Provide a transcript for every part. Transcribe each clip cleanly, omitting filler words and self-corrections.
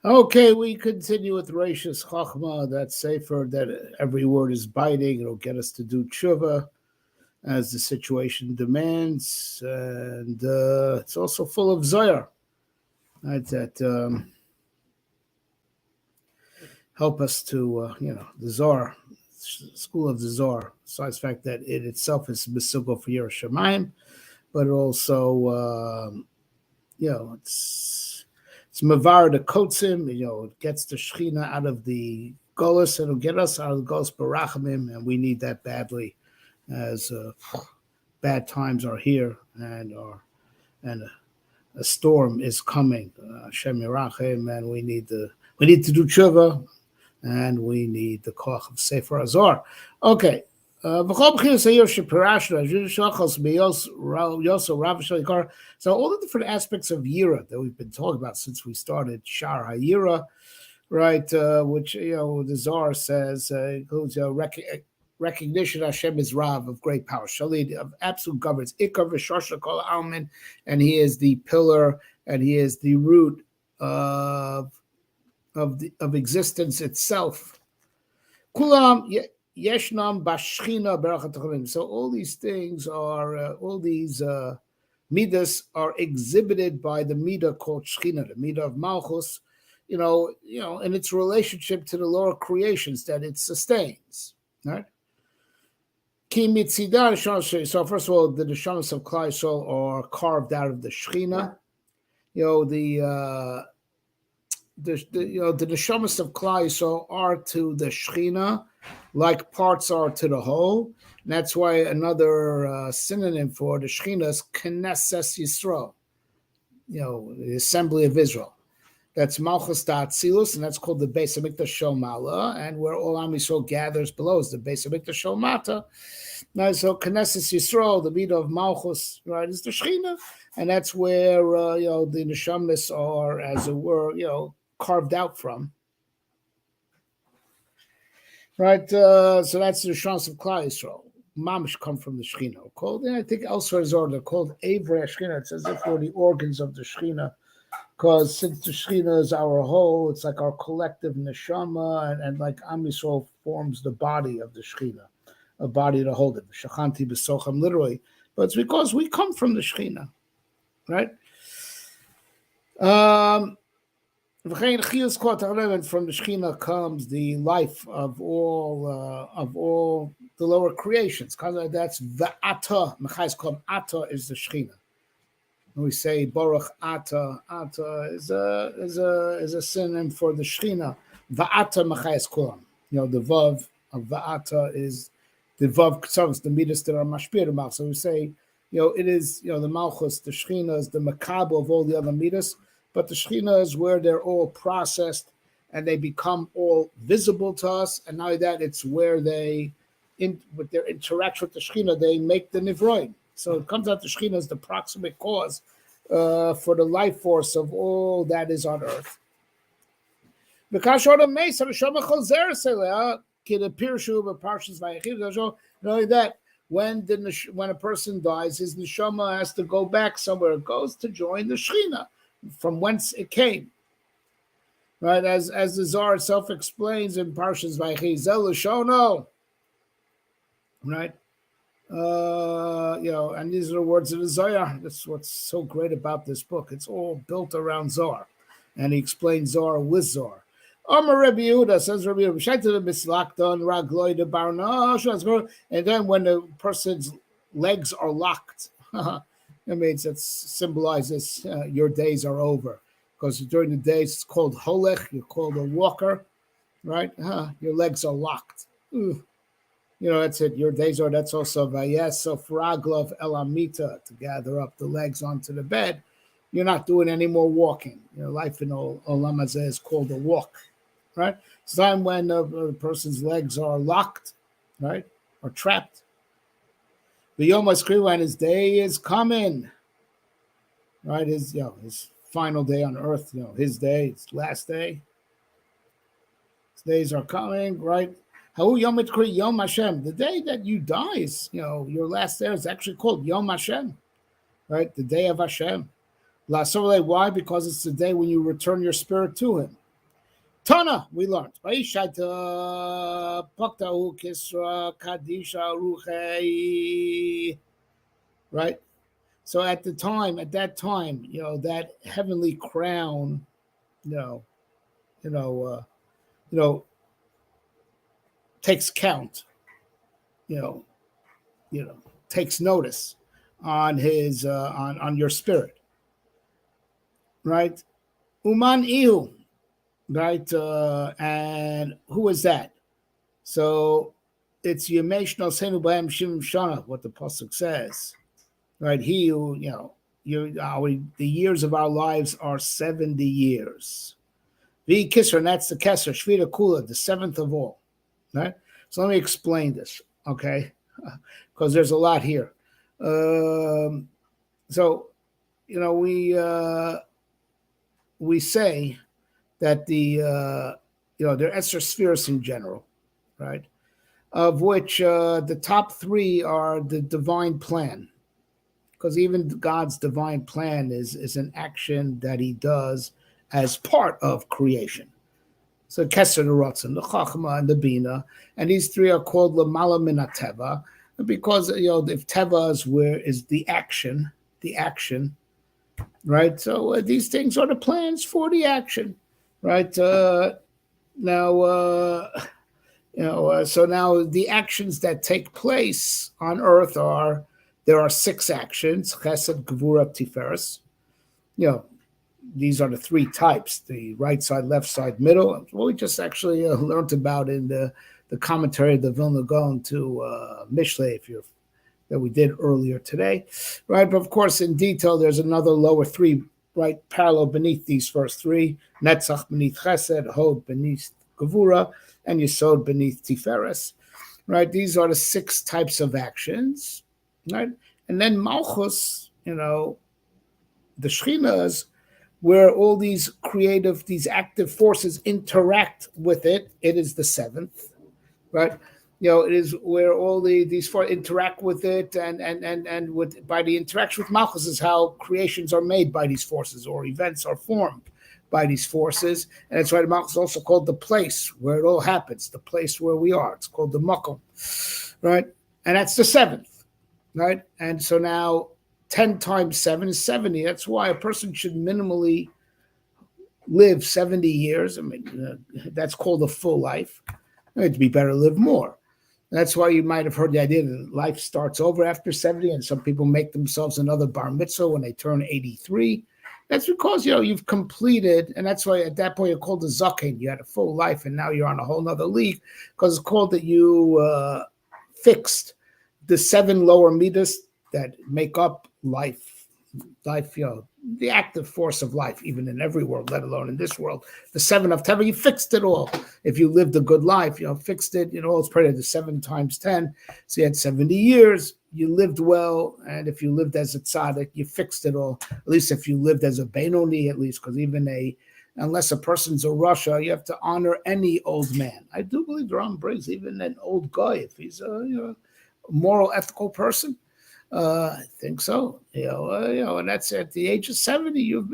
Okay, we continue with Reishis Chochma, that safer that every word is biting. It'll get us to do tshuva as the situation demands, and it's also full of zoyar, right, that help us to, the Zohar, school of the Zohar. Besides the fact that it itself is misugo for Yerushalayim, but also, it's mavar the kotzim. It gets the shechina out of the golus. It'll get us out of the golus barachamim, and we need that badly, as bad times are here, and a storm is coming. Hashem Yerachim, and we need to do tshuva, and we need the koch of Sefer Azor. Okay. So all the different aspects of Yira that we've been talking about since we started Shar HaYira, right? Which the Zohar says includes recognition Hashem is Rav of great power, Shalid of absolute governance, Ikar v'Shosha Kol Almin, and He is the pillar and He is the root of existence itself. Kulam Yeshnam Bashchina Berachat. So all these things are all these midas are exhibited by the midah called Shechina, the midah of Malchus, in its relationship to the lower creations that it sustains, right? So first of all, the neshamas of Klal Yisrael are carved out of the Shechina. The neshamas of Klal Yisrael are to the Shechina like parts are to the whole. And that's why another synonym for the Shechina is Knesset Yisrael, the Assembly of Israel. That's Malchus Ta'atzilus, and that's called the Beis HaMikdash Shel Mala, and where all Am Yisrael gathers below is the Beis HaMikdash Shel Mata. Now, so Knesset Yisrael, the midah of Malchus, right, is the Shechina, and that's where the neshamas are, as it were, carved out from. Right, so that's the neshamas of Klal Yisrael. Mamish come from the Shechina. Called, I think elsewhere they're called Evrei Shechina. It's as if we're the organs of the Shechina, because since the Shechina is our whole, it's like our collective neshama, and like Am Yisrael forms the body of the Shechina, a body to hold it. Shachanti b'sochem, literally, but it's because we come from the Shechina, right? And from the Shechina comes the life of all the lower creations. That's Va'ata. Mechais called Ata is the Shechina. We say Baruch Ata. Ata is a synonym for the Shechina. Va'ata Mechais Kolam. The Vav of Va'ata is the Vav Ksavs, the midas that are mashpir the So we say, it is the Malchus, the Shechina is the makabel of all the other midas. But the Shechina is where they're all processed and they become all visible to us. And not only that, it's where with their interaction with the Shechina, they make the Nivroim. So it comes out the Shechina is the proximate cause for the life force of all that is on earth. Not only that, when a person dies, his neshama has to go back somewhere. It goes to join the Shechina, from whence it came, right? As the Zohar itself explains in Parshas Vayechi, Zel Shono, right? And these are the words of the Zohar. That's what's so great about this book. It's all built around Zohar, and he explains Zohar with Zohar. Amar Rabbi Yehuda, says Rabbi Yehuda, and then when the person's legs are locked, it means that symbolizes your days are over. Because during the days it's called holech, you're called a walker, right? Your legs are locked. That's it. Your days are, that's also vayes of raglav elamita, to gather up the legs onto the bed. You're not doing any more walking. Your life in Olam Hazeh is called a walk, right? It's time when a person's legs are locked, right? Or trapped. The Yom HaSkriva, and his day is coming, right? His final day on earth, his day, his last day. His days are coming, right? How Yom HaKri, Yom Hashem. The day that you die is, your last day is actually called Yom Hashem, right? The day of Hashem. Why? Because it's the day when you return your spirit to Him. Tana, we learned. Reishis Paktahu Kisra Kadisha Ruchei. Right? So at that time, that heavenly crown, you know, you know, you know, takes count, you know, takes notice on his on your spirit, right? Uman ihu, right? And who is that? So it's Yemesh Nosenu B'hem Shim Shana, what the pasuk says, right? He who, the years of our lives are 70 years. V Kisra, and that's the Kesser, Shvita Kula, the seventh of all, right? So let me explain this, okay? Because there's a lot here. So, we say that they're Esther spheres in general, right? Of which the top three are the divine plan, because even God's divine plan is an action that He does as part of creation. So Keser, the Ratzon, the Chochma, and the Bina, and these three are called Lamala Min Teva, because if Teva is the action, right? So these things are the plans for the action, right? So now the actions that take place on earth there are 6 actions: Chesed, Gevura, Tiferes. These are the 3 types: the right side, left side, middle. What we just actually learned about in the commentary of the Vilna Gaon to Mishlei, that we did earlier today, right? But of course, in detail, there's another lower 3, right, parallel beneath these first 3: Netzach beneath Chesed, Hod beneath Gevura, and Yesod beneath Tiferes, right? These are the 6 types of actions, right? And then Malchus, the Shekhinahs, where all these active forces interact with it. It is the 7th, right? It is where all these four interact with it, and by the interaction with Malchus is how creations are made by these forces, or events are formed by these forces. And that's why the Malchus is also called the place where it all happens, the place where we are. It's called the Makom, right? And that's the 7th, right? And so now 10 times 7 is 70. That's why a person should minimally live 70 years. I mean, that's called a full life. It'd be better to live more. That's why you might have heard the idea that life starts over after 70, and some people make themselves another bar mitzvah when they turn 83. That's because, you've completed, and that's why at that point you're called a zaken. You had a full life, and now you're on a whole nother league, because it's called that you fixed the 7 lower midas that make up life, the active force of life, even in every world, let alone in this world. The 7 of Teva, you fixed it all. If you lived a good life, fixed it, it's part of the 7 times 10. So you had 70 years, you lived well, and if you lived as a tzaddik, you fixed it all. At least if you lived as a Benoni, at least, because unless a person's a Russia, you have to honor any old man. I do believe the Ram brings even an old guy, if he's a moral, ethical person. I think so. And that's at the age of 70. You've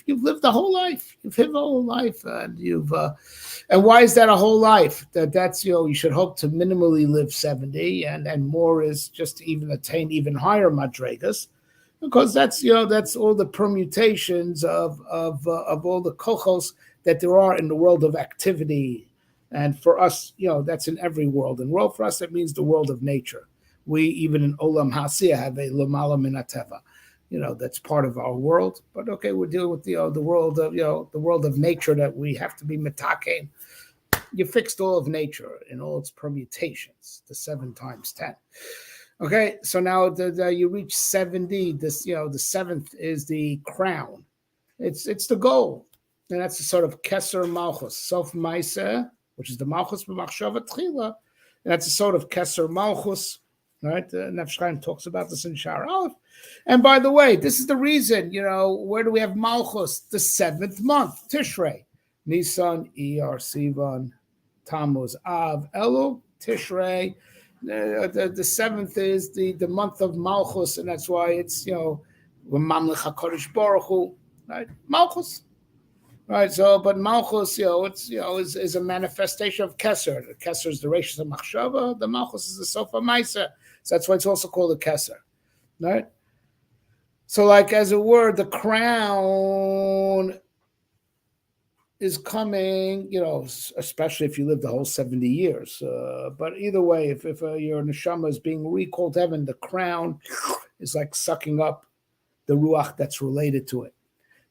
lived a whole life. You've lived a whole life, and and why is that a whole life? That's you should hope to minimally live 70, and more is just to even attain even higher madregas, because that's all the permutations of all the kochos that there are in the world of activity, and for us, that's in every world. And world for us, that means the world of nature. We, even in Olam Hasiyah, have a Lamala Min Teva, that's part of our world. But okay, we're dealing with the world of the world of nature that we have to be mitakein. You fixed all of nature in all its permutations, the 7 times 10. Okay, so now you reach 70. This the 7th is the crown. It's the goal, and that's the sort of Keser Malchus, Sof Maaseh, which is the Malchus b'machshava tchila, and that's a sort of Keser Malchus. Right, Nefesh Chaim talks about this in Shar Aleph. And by the way, this is the reason, where do we have Malchus? The 7th month, Tishrei, Nisan, Iyar, Sivan, Tammuz, Av, Elul, Tishrei. The 7th is the month of Malchus, and that's why it's Mamlech HaKadosh Baruch Hu, right? Malchus. Right, so but Malchus, it's is a manifestation of Kesser. The Kesser is the Reishis of Machshava. The Malchus is the Sofa Maisa. So that's why it's also called a Kesser. Right. So, like as a word, the crown is coming. Especially if you live the whole 70 years. But either way, if your neshama is being recalled to heaven, the crown is like sucking up the ruach that's related to it.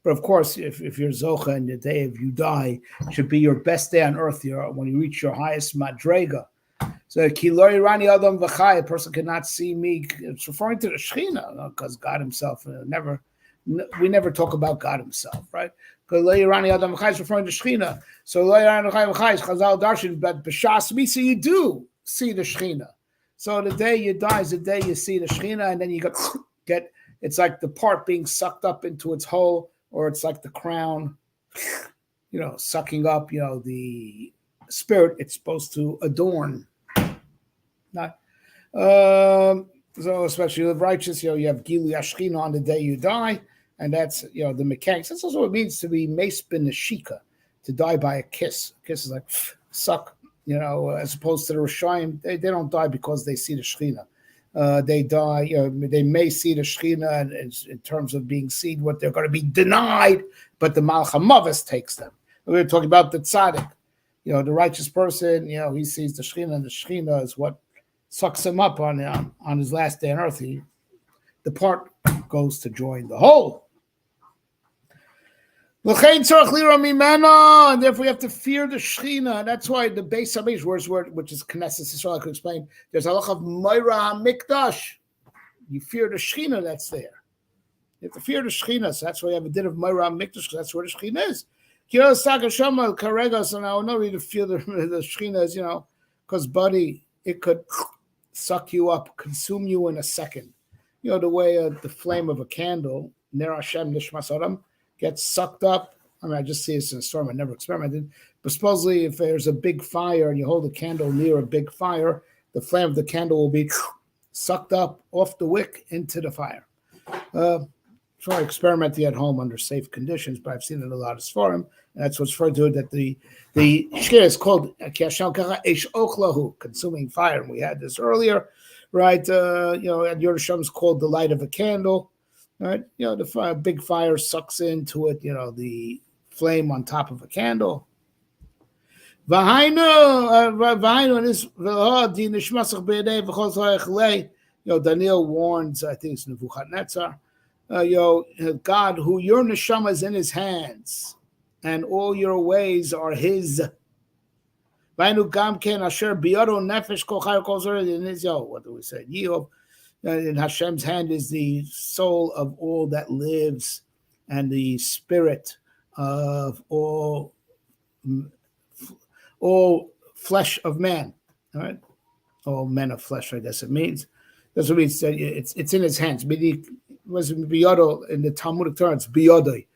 But of course, if you're Zocha and the day of you die should be your best day on earth, when you reach your highest madrega. So Kiloi Rani Adam V'chai, a person cannot see me. It's referring to the Shechina, because God Himself we never talk about God Himself, right? Kiloi Rani Adam V'chai is referring to Shechina. So Loi Rani Adam V'chai is Chazal Darshan, but B'shas Misa you do see the Shechina. So the day you die is the day you see the Shechina, and then you get it's like the part being sucked up into its hole. Or it's like the crown, sucking up, the spirit it's supposed to adorn. Not, so especially with righteous, you have Gilu Yashchina on the day you die, and that's the mechanics. That's also what it means to be Meis Ben Neshika, to die by a kiss. A kiss is like suck, as opposed to the Rishayim, they don't die because they see the Shechina. They die, they may see the Shechina in terms of being seen, what they're going to be denied, but the Malcha Mavis takes them. We're talking about the tzaddik, the righteous person, he sees the Shechina, and the Shechina is what sucks him up on his last day on earth. The part goes to join the whole. And therefore you have to fear the Shechina. That's why the Beis Hamish word, which is Knesset Yisrael, I could explain. There's a lot of Moira HaMikdash. You fear the Shechina that's there. You have to fear the Shechina. So that's why you have a din of Moira HaMikdash, because that's where the Shechina is. So now I know you to fear the Shechina is, because buddy, it could suck you up, consume you in a second. The way the flame of a candle, Ner Hashem Nishmas Adam, gets sucked up. I just see this in a storm. I never experimented. But supposedly, if there's a big fire and you hold a candle near a big fire, the flame of the candle will be sucked up off the wick into the fire. Try experimenting at home under safe conditions, but I've seen it a lot of Sforim, and that's what's referred to, that the shkir is called consuming fire. And we had this earlier, right? And Yerushalm is called the light of a candle. Right, the big fire sucks into it. The flame on top of a candle. Daniel warns, I think it's Nebuchadnezzar. God, who your neshama is in His hands, and all your ways are His. What do we say? In Hashem's hand is the soul of all that lives, and the spirit of all flesh of man. All right, all men of flesh. I guess it means. That's what it means. It's in His hands. It was biyodo in the Talmudic term. It's biyodoi.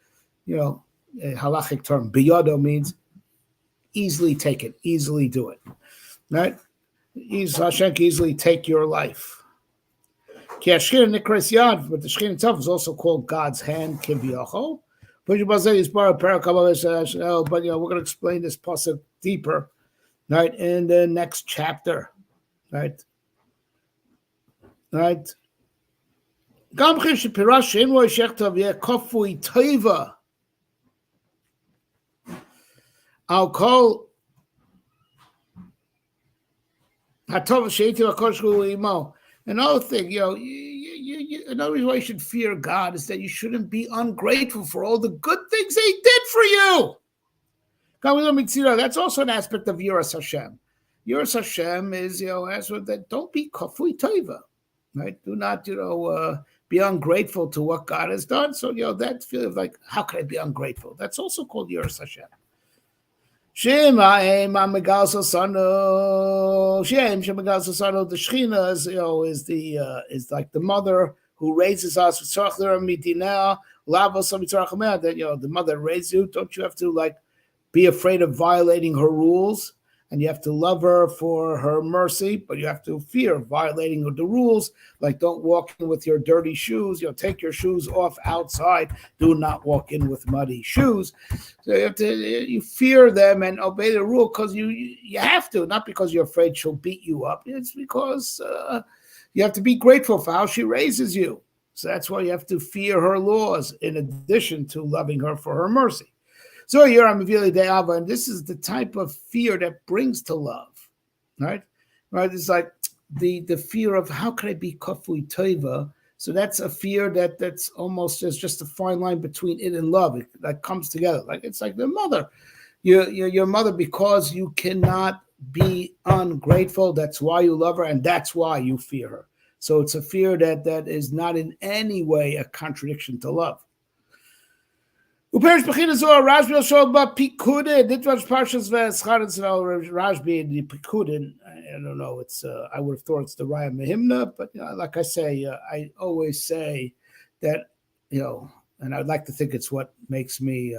A halachic term. Biyodo means easily take it, easily do it. Right? Hashem can easily take your life. But the Shechina itself is also called God's hand, Kiviyachol. But we're going to explain this pasuk deeper, right, in the next chapter, right? Right. I'll call Another thing, another reason why you should fear God is that you shouldn't be ungrateful for all the good things He did for you. That's also an aspect of Yiras Hashem. Yiras Hashem is, that don't be kafui tova, right? Do not, be ungrateful to what God has done. So, that feels like, how can I be ungrateful? That's also called Yiras Hashem. The Shechina is like the mother who raises us. That the mother raised you. Don't you have to be afraid of violating her rules? and you have to love her for her mercy, but you have to fear violating the rules, like don't walk in with your dirty shoes. Take your shoes off outside. Do not walk in with muddy shoes. So you fear them and obey the rule because you have to, not because you're afraid she'll beat you up. It's because you have to be grateful for how she raises you. So that's why you have to fear her laws in addition to loving her for her mercy. So here I'm De'ava, and this is the type of fear that brings to love, right? Right? It's like the fear of how can I be kafui tova. So that's a fear that's almost just a fine line between it and love. That comes together. Like it's like the mother, your mother, because you cannot be ungrateful. That's why you love her, and that's why you fear her. So it's a fear that is not in any way a contradiction to love. Uperish Bechina Zohar Rashbi showed about Pikudin. Dit was Parshas V'Scharetz Rashbi and the Pikudin. I don't know. It's I would have thought it's the Raya Mehimna, but like I say, I always say that and I'd like to think it's what makes me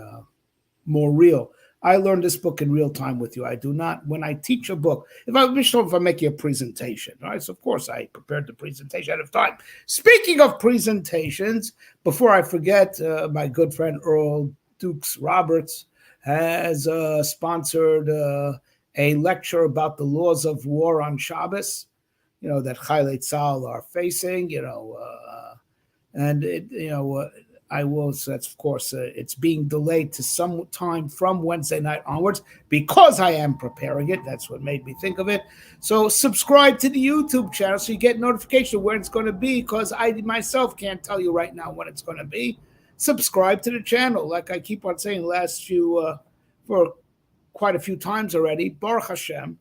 more real. I learned this book in real time with you. I do not, when I teach a book, if I make you a presentation, right? So of course I prepared the presentation ahead of time. Speaking of presentations, before I forget, my good friend Earl Dukes Roberts has sponsored a lecture about the laws of war on Shabbos, that Chaylei Tzahal are facing, and I will. So that's of course it's being delayed to some time from Wednesday night onwards because I am preparing it. That's what made me think of it. So subscribe to the YouTube channel so you get notification of where it's going to be, because I myself can't tell you right now when it's going to be. Subscribe to the channel, like I keep on saying for quite a few times already. Baruch Hashem.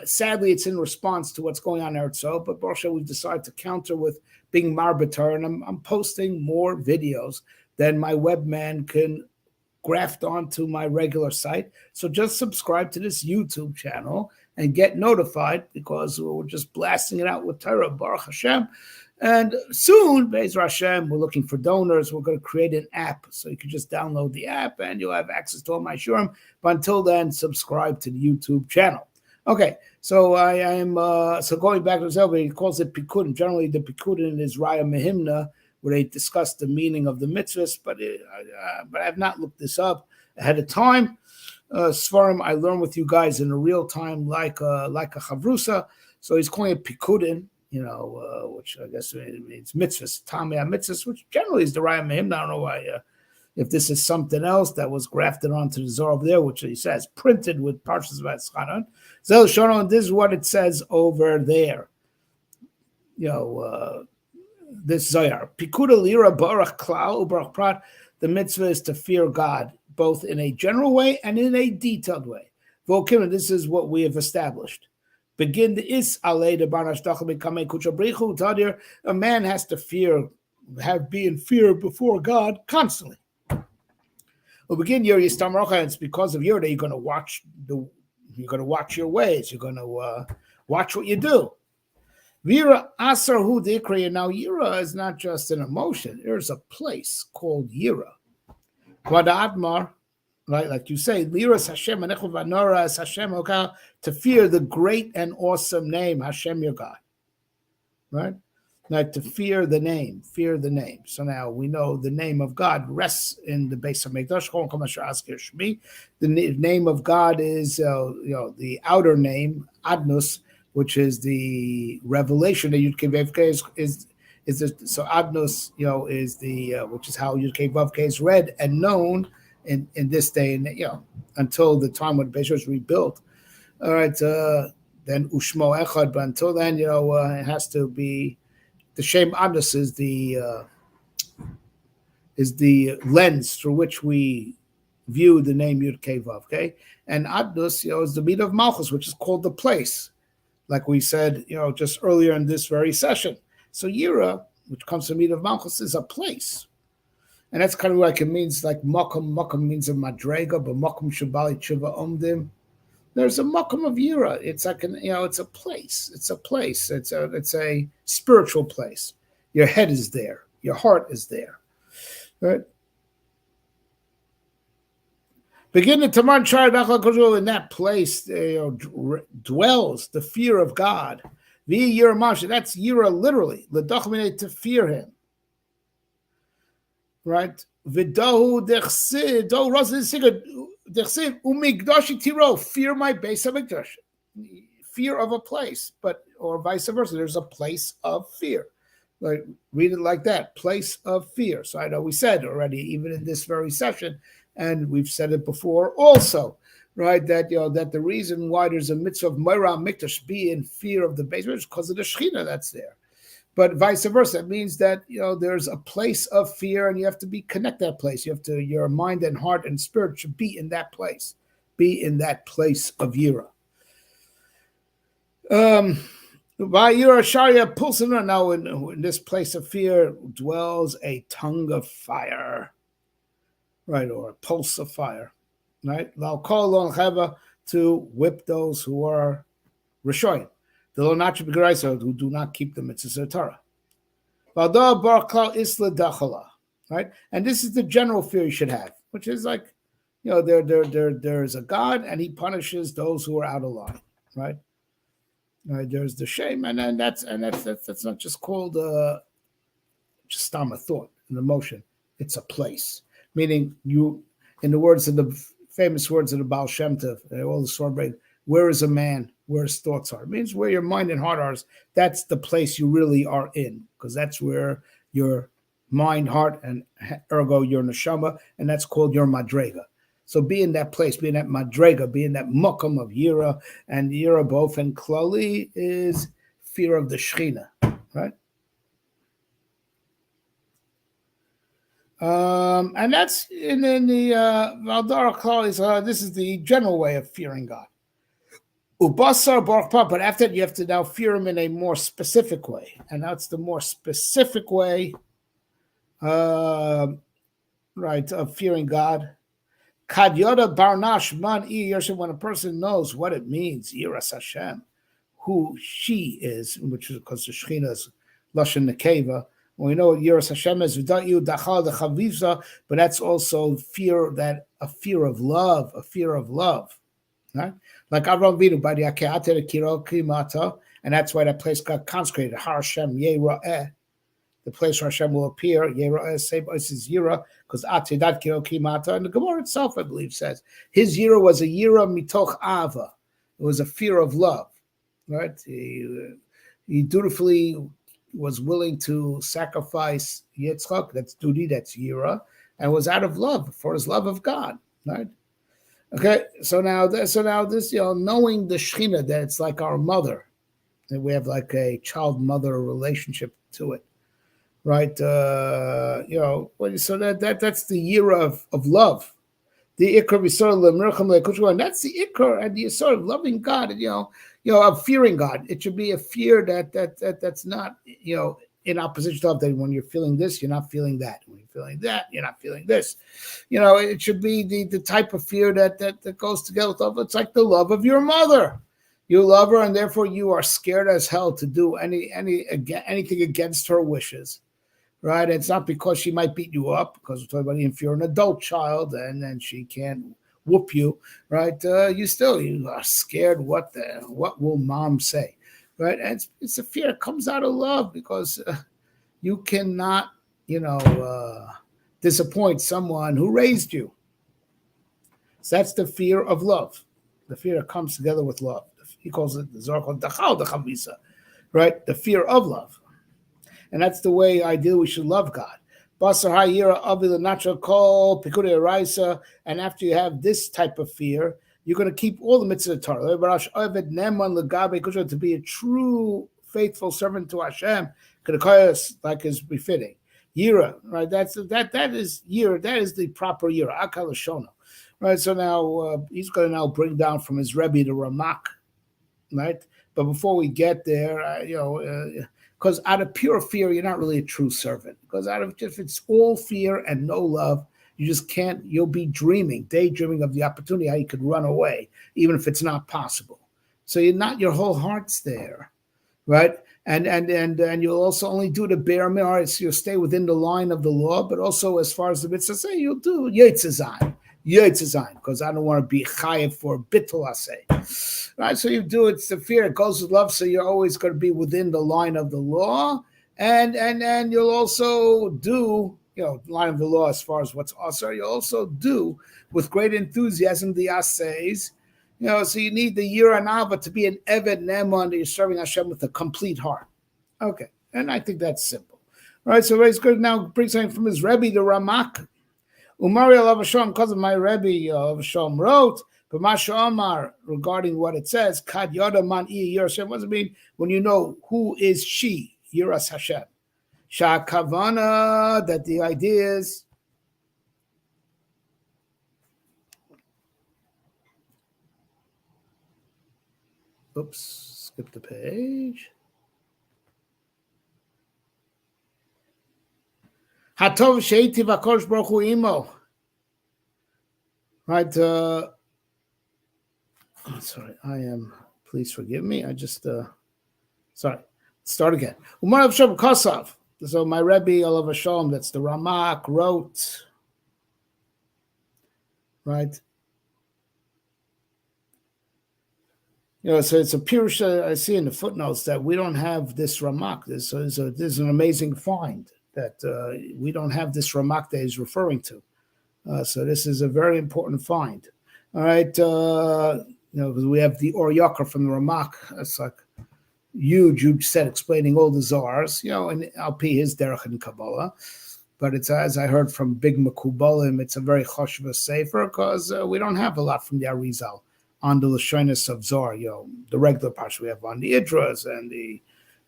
Sadly, it's in response to what's going on in Eretz, but Baruch Hashem, we've decided to counter with being marbitar, and I'm posting more videos than my webman can graft onto my regular site. So just subscribe to this YouTube channel and get notified, because we're just blasting it out with Torah, Baruch Hashem. And soon, Be'ez Hashem, we're looking for donors. We're going to create an app, so you can just download the app and you'll have access to all my shurim. But until then, subscribe to the YouTube channel. Okay, so I am going back to himself. He calls it Pikudin. Generally, the Pikudin is Raya Mehimna, where they discuss the meaning of the mitzvahs, but I have not looked this up ahead of time. Svarim I learn with you guys in a real time, like a chavrusa. So he's calling it Pikudin, which I guess means mitzvahs, Tamei mitzvahs, which generally is the Raya Mehimna. I don't know why. If this is something else that was grafted onto the Zohar over there, which he says printed with Parshas V'Schanan. So Shonon, this is what it says over there. This Zohar. Pikuda lira barach klal ubarach prat. The mitzvah is to fear God, both in a general way and in a detailed way. Volkim, this is what we have established. Begin the is alei de banash dachal bekamei kuchabrichu tadir. A man has to be in fear before God constantly. Begin your Yistamrocha. It's because of your day you're going to watch your ways. You're going to watch what you do. Vira Asar Hu Dikri. Now Yira is not just an emotion. There's a place called Yira. Kvada Admar, right? Like you say, Liras Hashem Anechu Vanora Hashem Okal, to fear the great and awesome name Hashem your God. Right? Like to fear the name. So now we know the name of God rests in the base of Mikdash. The name of God is, the outer name, Adnus, which is the revelation that Yud Kei Vav Kei is so Adnus, is the which is how Yud Kei Vav Kei is read and known in this day, and until the time when Beis was rebuilt. All right, then Ushmo Echad, but until then, it has to be. The Shem Adnus is the lens through which we view the name Yud Kei Vav, okay? And Adnus, is the meat of Malchus, which is called the place, like we said, just earlier in this very session. So Yira, which comes from meat of Malchus, is a place, and that's kind of like it means. Like Makom, Makom means a madrega, but Makom Shabali Tshuva Omdim. There's a makom of Yira. It's like it's a place. It's a place. It's a spiritual place. Your head is there. Your heart is there. Right? Begin the Taman Char in that place dwells the fear of God. Vi Yira Masha, that's Yira literally, Ledachmine, to fear him. Right? Vidahu dechsid, do Rasin Sigurd, dechsid, umigdashi tiro, fear my base of Mikdash. Fear of a place, but or vice versa. There's a place of fear. Like read it like that, place of fear. So I know we said already, even in this very session, and we've said it before also, right? That that the reason why there's a mitzvah of Moira Mikdash be in fear of the base is because of the Shechina that's there. But vice versa, it means that there's a place of fear, and you have to be connect that place. You have to your mind and heart and spirit should be in that place, be in that place of Yira. By Yira Sharia Pulsana, now in this place of fear dwells a tongue of fire, right, or a pulse of fire, right? To whip those who are Rishoyim. The Lonach B'Garaisa, who do not keep the mitzvahs of Torah. Right? And this is the general fear you should have, which is like, there's a God and he punishes those who are out of line, right? There's the shame, and then that's not just called just a thought, an emotion. It's a place. Meaning you, in the words of the famous words of the Baal Shem Tov, all the sword braid, where is a man? Where his thoughts are. It means where your mind and heart are. That's the place you really are in, because that's where your mind, heart, and ergo your neshama, and that's called your madrega. So be in that place, be in that madrega, be in that mukam of Yira, and Yira both and klali is fear of the Shechina, right? And that's in the Valdara klali. This is the general way of fearing God. Ubasar Baruch, but after that you have to now fear him in a more specific way, and that's the more specific way, right, of fearing God. Kad Yoda Barnash Man Yoshem, when a person knows what it means, Yiras Hashem, who she is, which is because the Shechina is Lashon Nekeva. We know what Yiras Hashem is, V'dayu Dachal the Chavivza, but that's also fear, that a fear of love, right? Like Avram Vinu by the Akeate Kiro Kimata, and that's why that place got consecrated. Har Hashem Yera'eh, the place where Hashem will appear. Yera'eh, same as his Yira, because Atedat Kiro Kimata, and the Gemara itself, I believe, says his Yira was a Yira mitoch Ava. It was a fear of love, right? He dutifully was willing to sacrifice Yitzchak, that's duty, that's Yira, and was out of love, for his love of God, right? Okay, so now this, knowing the Shechina, that it's like our mother, and we have like a child-mother relationship to it, right? So that's the year of love, the ikar v'sor, and that's the ikar and the sort of loving God, of fearing God. It should be a fear that's not, in opposition to love, that when you're feeling this, you're not feeling that. When you're feeling that, you're not feeling this. It should be the type of fear that goes together with love. It's like the love of your mother. You love her, and therefore you are scared as hell to do anything against her wishes, right? It's not because she might beat you up, because we're talking about if you're an adult child and then she can't whoop you, right? You are scared. What will mom say? Right, and it's a fear that comes out of love, because you cannot, disappoint someone who raised you. So that's the fear of love, the fear that comes together with love. He calls it the Zorko Dachal the Chavisa, right? The fear of love, and that's the way ideally we should love God. Basar Hayira Avi the natural call Pikude Raisa, and after you have this type of fear, you're going to keep all the mitzvahs of Torah to be a true, faithful servant to Hashem, like is befitting. Yira, right? That is Yira. That is the proper Yira. Akal Shona, right? So now he's going to now bring down from his Rebbe the Ramak, right? But before we get there, because out of pure fear, you're not really a true servant. Because if it's all fear and no love, you just can't. You'll be daydreaming of the opportunity how you could run away, even if it's not possible. So your whole heart's there, right? And you'll also only do the bare minimum. So you'll stay within the line of the law, but also as far as the mitzvah say, you'll do Yetzizan. Yitzzayin, because I don't want to be chayiv for bittul asay. Right, so you do it to fear. It goes with love, so you're always going to be within the line of the law, and you'll also do, line of the law as far as what's asar. You also do with great enthusiasm the assays. So you need the yira nava to be an eved neman, that you're serving Hashem with a complete heart. Okay, and I think that's simple. All right, so he's going to now bring something from his Rebbe, the Ramak. Umari alav Hashem, because of my Rebbe of Hashem wrote, but Masha Omar, regarding what it says, Kad Yoda Man Yiras Hashem, what does it mean when you know who is she, Yiras Hashem? Shah Kavana, that the idea is, oops, skip the page. Hatov Sheiti Vakosh Baruch Hu Imo. Right, sorry, I am, please forgive me. I just, sorry, start again. Umar of Shem Kosav. So my Rebbe, Olav Hashem, that's the Ramak, wrote, right? So it's a pirush, I see in the footnotes that we don't have this Ramak. This is an amazing find that we don't have this Ramak that he's referring to. So this is a very important find. All right, because we have the Or Yakar from the Ramak. That's like huge set explaining all the Zars, and I'll pay his derech in Kabbalah. But it's, as I heard from Big Mekubalim, it's a very choshev sefer because we don't have a lot from the Arizal on the Lashonis of Zar, the regular parts we have on the Idras and the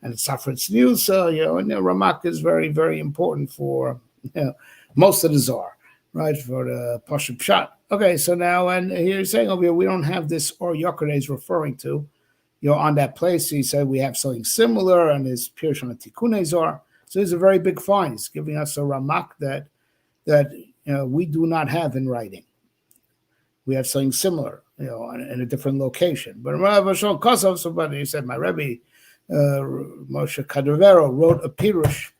Safra Tzniusa, and the Ramak is very, very important for most of the Zar. Right, for the Pashup Pshat. Okay, so now, and here he's saying over here, we don't have this Or Yakar he's referring to, on that place. He said we have something similar, and his Pirush on the Tikkun Zar. So it's a very big find. He's giving us a Ramak that we do not have in writing. We have something similar, in a different location. But Rav Hashem Kosov, somebody he said, my Rebbe, Moshe Kadavero, wrote a Pirush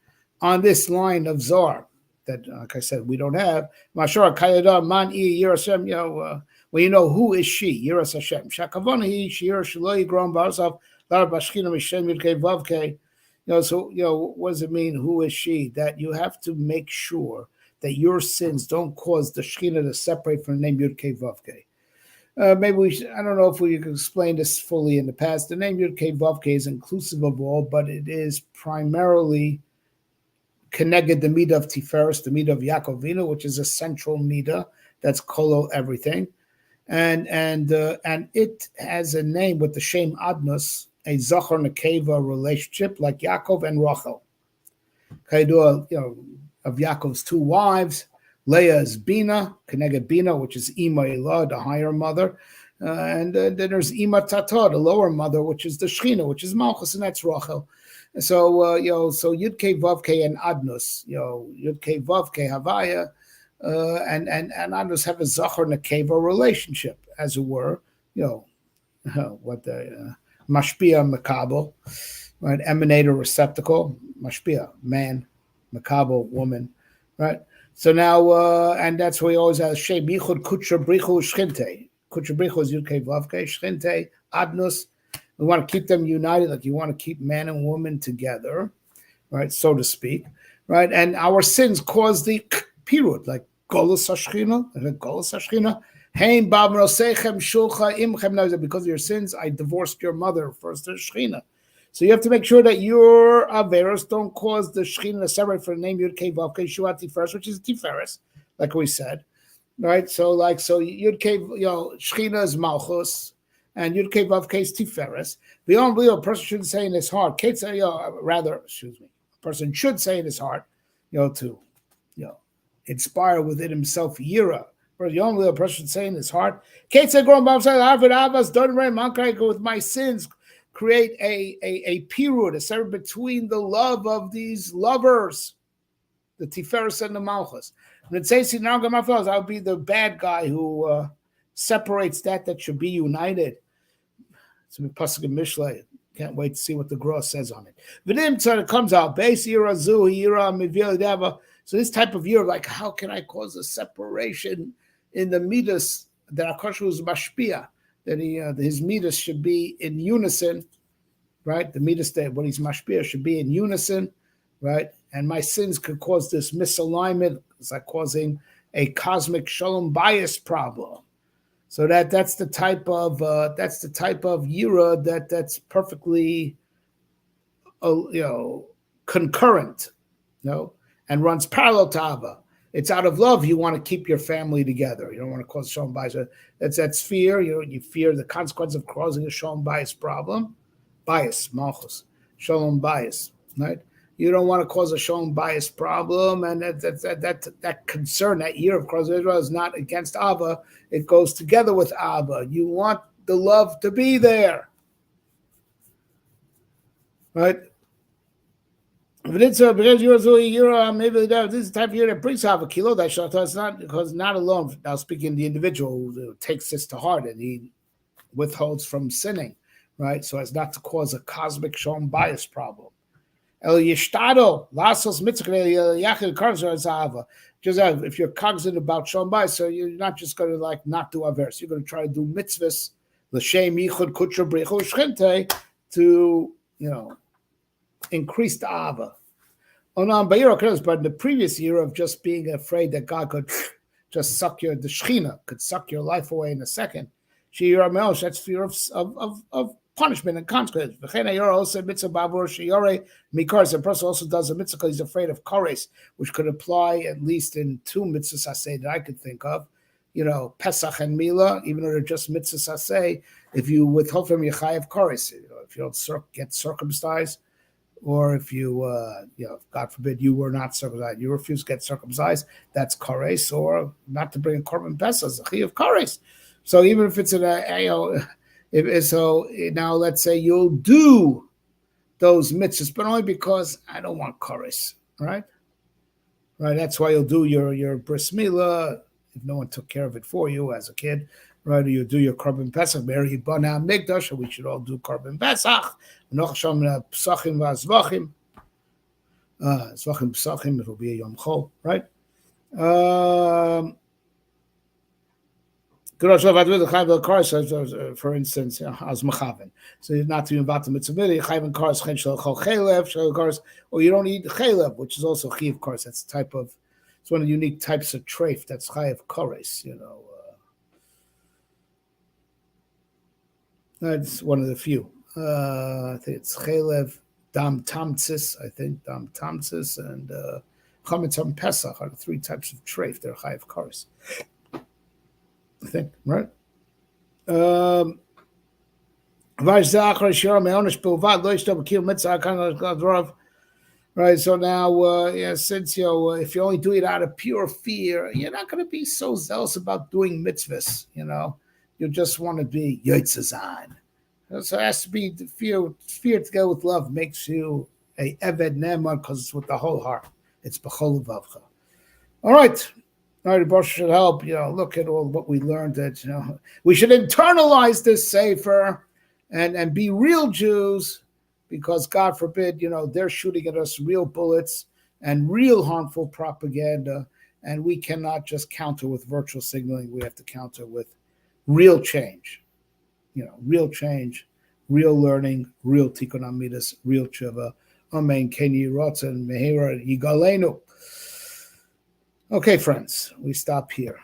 on this line of Zar. That, like I said, we don't have. Mashor Kayada Man Yiras Hashem, when you know who is she, Yiras Hashem. Shakavana he Shir Shaloi Grom Barsav Lar Bashkina Mishem Yudke Vavke. So what does it mean? Who is she? That you have to make sure that your sins don't cause the Shekhinah to separate from the name Yudke Vavke. Maybe I don't know if we can explain this fully in the past. The name Yudke Vavke is inclusive of all, but it is primarily connected the midah of Tiferes, the midah of Yaakov Avinu, which is a central midah that's kolo everything, and it has a name with the Shem Adnus, a Zachar Nekeva relationship like Yaakov and Rachel. Of Yaakov's two wives, Leah is Bina, connected Bina, which is Ima Elah, the higher mother, and then there's Ima Tata, the lower mother, which is the Shechina, which is Malchus, and that's Rachel. So so Yud-Kei Vav-Kei and Adnus, Yud-Kei Vav-Kei Havaya, and Adnus have a Zachar Nekeva relationship, as it were, what the Mashpia Makabel, right? Emanator receptacle, Mashpia, man, Makabel, woman, right? So now, and that's why we always have Shei Bichud Kutra Brichu Shchinte. Kutra Brichu is Yud-Kei Vav-Kei, Shchinte, Adnus. We want to keep them united, like you want to keep man and woman together, right, so to speak, right? And our sins cause the pirut, like Golus Hashchina, Hein Bab Rosechem Shulcha Imchem. Because of your sins, I divorced your mother, first the Shechina. So you have to make sure that your averos don't cause the Shechina to separate from the name Yud-Kei Vav-Kei Shuat Tiferes, which is Tiferes, like we said, right? So Yud-Kei, Shechina is Malchus, and Yud-Kei Vav-Kei is Tiferes. Beyond belief, a person shouldn't say in his heart, a person should say in his heart, to inspire within himself Yira. Beyond belief, a person should say in his heart, with my sins, create a pirud, a separate between the love of these lovers, the Tiferes and the Malchus. And it says, I'll be the bad guy who separates that should be united. It's a pasuk in Mishlei. Can't wait to see what the Gross says on it. V'dim tzad, it comes out. Beis yira zu yira mivil dava. So this type of yira, like how can I cause a separation in the midas that Akash was mashpia, that his midas should be in unison, right? The midas that what he's mashpia should be in unison, right? And my sins could cause this misalignment. It's like causing a cosmic shalom bias problem. So that's the type of yira that's perfectly concurrent, and runs parallel to Ava. It's out of love. You want to keep your family together. You don't want to cause shalom bias. That's fear. You fear the consequence of causing a shalom bias problem. Bias, malchus, shalom bias, right? You don't want to cause a shalom bias problem, and that concern, that year of cross Israel is not against Ava. It goes together with Ava. You want the love to be there, right? If it's because you're maybe this is the type of year that brings Ava kilo that shata. It's not because not alone. Now speaking, the individual who takes this to heart and he withholds from sinning, right? So as not to cause a cosmic shalom bias problem. El yishtado lasos mitzvah yachid karzer zava. Just if you're cognizant about shalom bias, so you're not just going to like not do avers. You're going to try to do mitzvahs l'shem yichud kutra brichu shchinte to increase the ava. But in the previous year of just being afraid that God could just suck the shechina could suck your life away in a second. That's fear of punishment and consequence. A person also does a mitzvah because he's afraid of kores, which could apply at least in two mitzvahs aseh that I could think of. Pesach and Mila, even though they're just mitzvahs aseh, if you withhold from your chayav kores, if you don't get circumcised, or if you, God forbid, you were not circumcised, you refuse to get circumcised, that's kores, or not to bring a korban pesach, a chayav kores. So even if it's now let's say you'll do those mitzvahs, but only because I don't want kores, right? Right. That's why you'll do your bris milah if no one took care of it for you as a kid, right? Or you do your korban pesach, Mary Bana Migdash, or we should all do korban pesach. Psachim v'azvachim, zvachim psachim. It will be a yom chol, right? For instance, as mechaven. So not to be about the mitzvah, chayven kars chen shel chol chaylev kars, or you don't eat chaylev, which is also chiv kars. That's a type of, it's one of the unique types of treif. That's chayav kores. That's one of the few. I think it's chaylev, dam tamtzis. I think dam tamtzis and chametz pesach are the three types of treif. They're chayav kars. I think, right? Right, so now, since if you only do it out of pure fear, you're not going to be so zealous about doing mitzvahs, you just want to be yotzazan. So it has to be the fear together with love makes you a eved ne'eman because it's with the whole heart. It's b'chol levavcha. All right. All right, the Baruch should help, look at all what we learned that, we should internalize this sefer and be real Jews because God forbid, they're shooting at us real bullets and real harmful propaganda. And we cannot just counter with virtual signaling. We have to counter with real change, real change, real learning, real tikkun amidas, real tshuva. Amen. Keni rotzen mehera yigalenu. Okay, friends, we stop here.